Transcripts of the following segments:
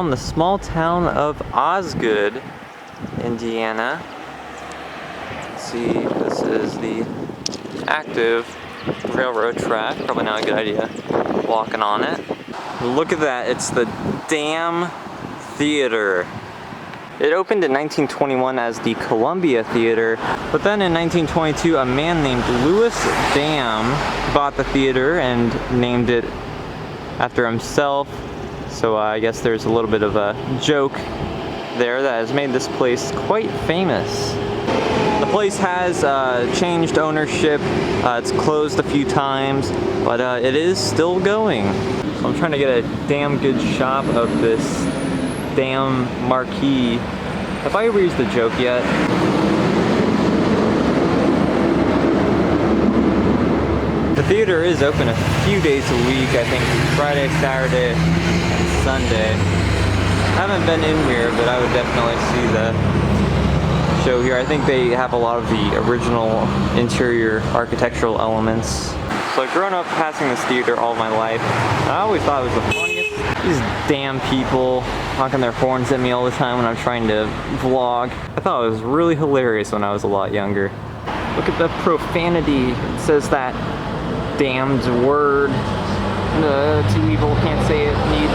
in the small town of Osgood, Indiana. Let's see, this is the active railroad track. Probably not a good idea walking on it. Look at that, it's the Damm Theater. It opened in 1921 as the Columbia Theater, but then in 1922 a man named Louis Damm bought the theater and named it after himself. So I guess there's a little bit of a joke there that has made this place quite famous. The place has changed ownership. It's closed a few times, but it is still going. So I'm trying to get a damn good shot of this Damm marquee. Have I ever used the joke yet? The theater is open a few days a week, I think Friday, Saturday, and Sunday. I haven't been in here, but I would definitely see the show here. I think they have a lot of the original interior architectural elements. So I've grown up passing this theater all my life. I always thought it was the funniest. These damn people honking their horns at me all the time when I'm trying to vlog. I thought it was really hilarious when I was a lot younger. Look at the profanity. It says that damned word. Too evil, can't say it, need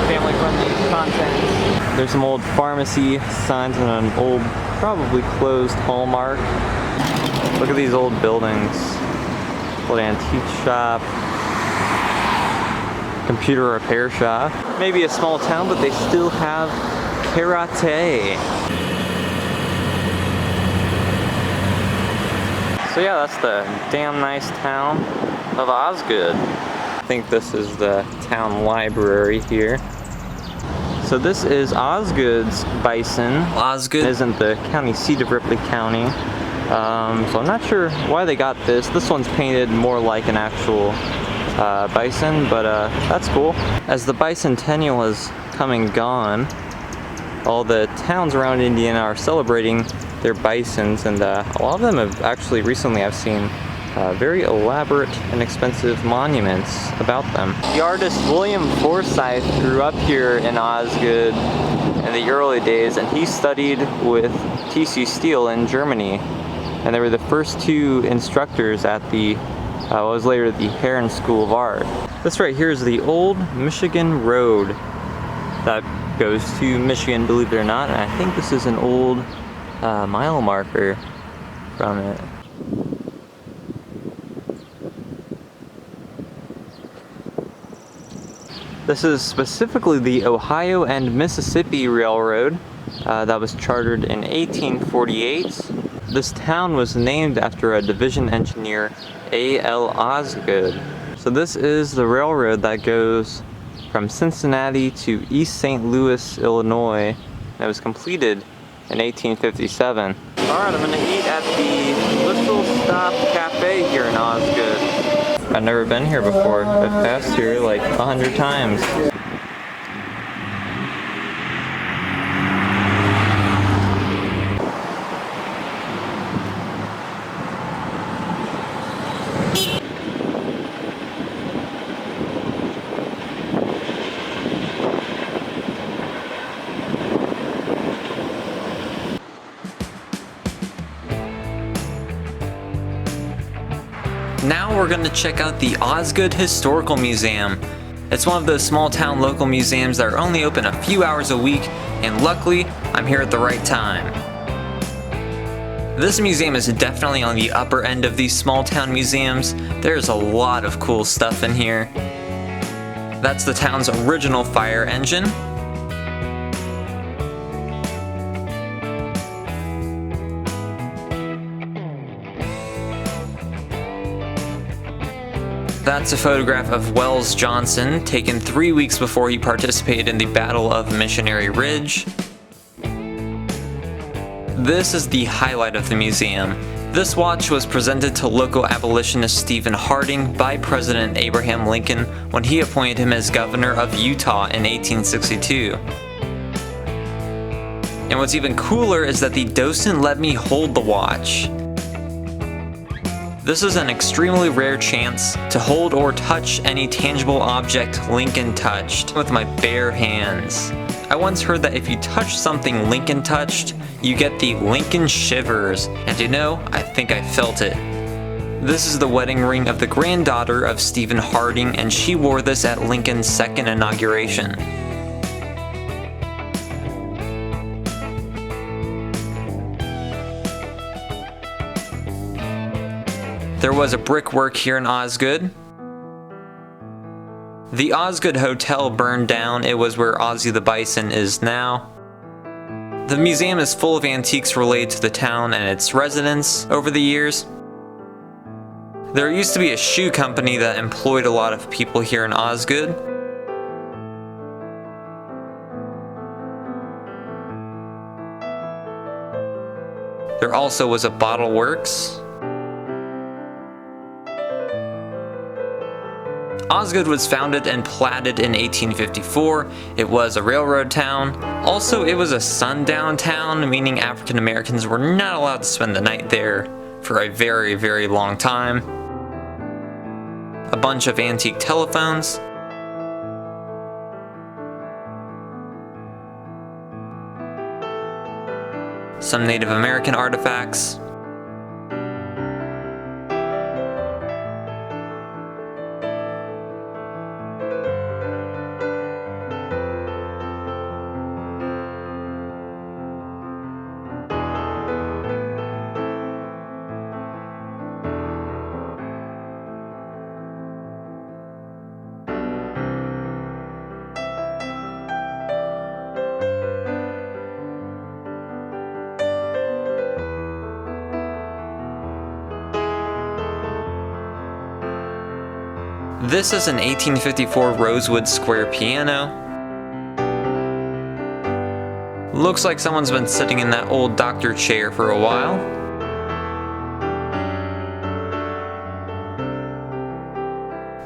family-friendly content. There's some old pharmacy signs and an old, probably closed Hallmark. Look at these old buildings. Old antique shop. Computer repair shop. Maybe a small town, but they still have karate. So yeah, that's the damn nice town of Osgood. I think this is the town library here. So this is Osgood's bison. Osgood isn't the county seat of Ripley County. So I'm not sure why they got this. This one's painted more like an actual bison, but that's cool. As the bicentennial has come and gone, all the towns around Indiana are celebrating their bisons, and a lot of them have actually recently, I've seen very elaborate and expensive monuments about them. The artist William Forsythe grew up here in Osgood in the early days, and he studied with T.C. Steele in Germany, and they were the first two instructors at the what was later the Heron School of Art. This right here is the old Michigan Road that goes to Michigan, believe it or not, and I think this is an old mile marker from it. This is specifically the Ohio and Mississippi Railroad that was chartered in 1848. This town was named after a division engineer, A.L. Osgood. So this is the railroad that goes from Cincinnati to East St. Louis, Illinois. It was completed in 1857. Alright, I'm gonna eat at the Whistle Stop Cafe here in Osgood. I've never been here before. I've passed here like 100 times. Now we're going to check out the Osgood Historical Museum. It's one of those small town local museums that are only open a few hours a week, and luckily, I'm here at the right time. This museum is definitely on the upper end of these small town museums. There's a lot of cool stuff in here. That's the town's original fire engine. That's a photograph of Wells Johnson, taken 3 weeks before he participated in the Battle of Missionary Ridge. This is the highlight of the museum. This watch was presented to local abolitionist Stephen Harding by President Abraham Lincoln when he appointed him as governor of Utah in 1862. And what's even cooler is that the docent let me hold the watch. This is an extremely rare chance to hold or touch any tangible object Lincoln touched with my bare hands. I once heard that if you touch something Lincoln touched, you get the Lincoln shivers, and you know, I think I felt it. This is the wedding ring of the granddaughter of Stephen Harding, and she wore this at Lincoln's second inauguration. There was a brickwork here in Osgood. The Osgood Hotel burned down. It was where Ozzy the Bison is now. The museum is full of antiques related to the town and its residents over the years. There used to be a shoe company that employed a lot of people here in Osgood. There also was a bottle works. Osgood was founded and platted in 1854. It was a railroad town. Also, it was a sundown town, meaning African Americans were not allowed to spend the night there for a very, very long time. A bunch of antique telephones. Some Native American artifacts. This is an 1854 rosewood square piano. Looks like someone's been sitting in that old doctor chair for a while.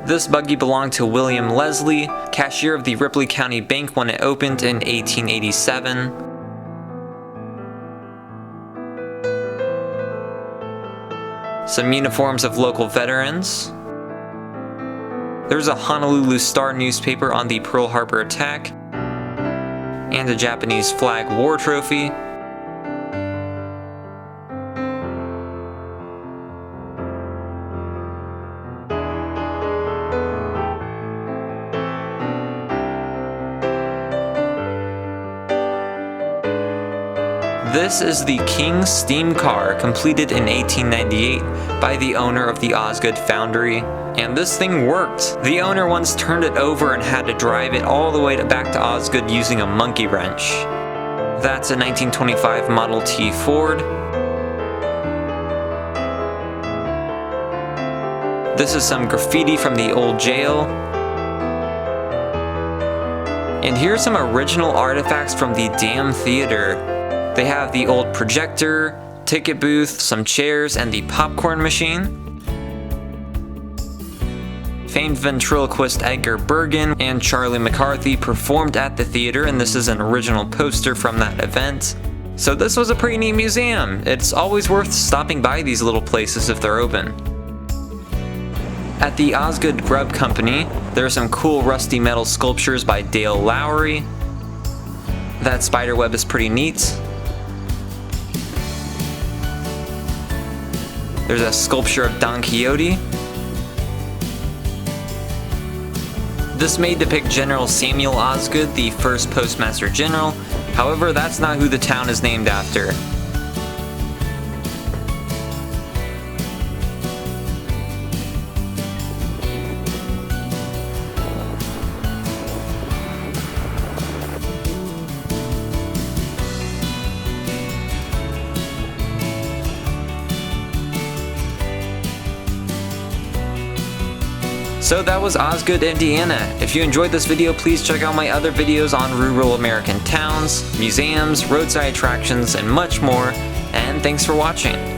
This buggy belonged to William Leslie, cashier of the Ripley County Bank when it opened in 1887. Some uniforms of local veterans. There's a Honolulu Star newspaper on the Pearl Harbor attack, and a Japanese flag war trophy. This is the King steam car, completed in 1898 by the owner of the Osgood Foundry. And this thing worked. The owner once turned it over and had to drive it all the way back to Osgood using a monkey wrench. That's a 1925 Model T Ford. This is some graffiti from the old jail. And here's some original artifacts from the Damm Theater. They have the old projector, ticket booth, some chairs, and the popcorn machine. Famed ventriloquist Edgar Bergen and Charlie McCarthy performed at the theater, and this is an original poster from that event. So this was a pretty neat museum. It's always worth stopping by these little places if they're open. At the Osgood Grub Company, there are some cool rusty metal sculptures by Dale Lowry. That spider web is pretty neat. There's a sculpture of Don Quixote. This may depict General Samuel Osgood, the first Postmaster General. However, that's not who the town is named after. So that was Osgood, Indiana. If you enjoyed this video, please check out my other videos on rural American towns, museums, roadside attractions, and much more. And thanks for watching.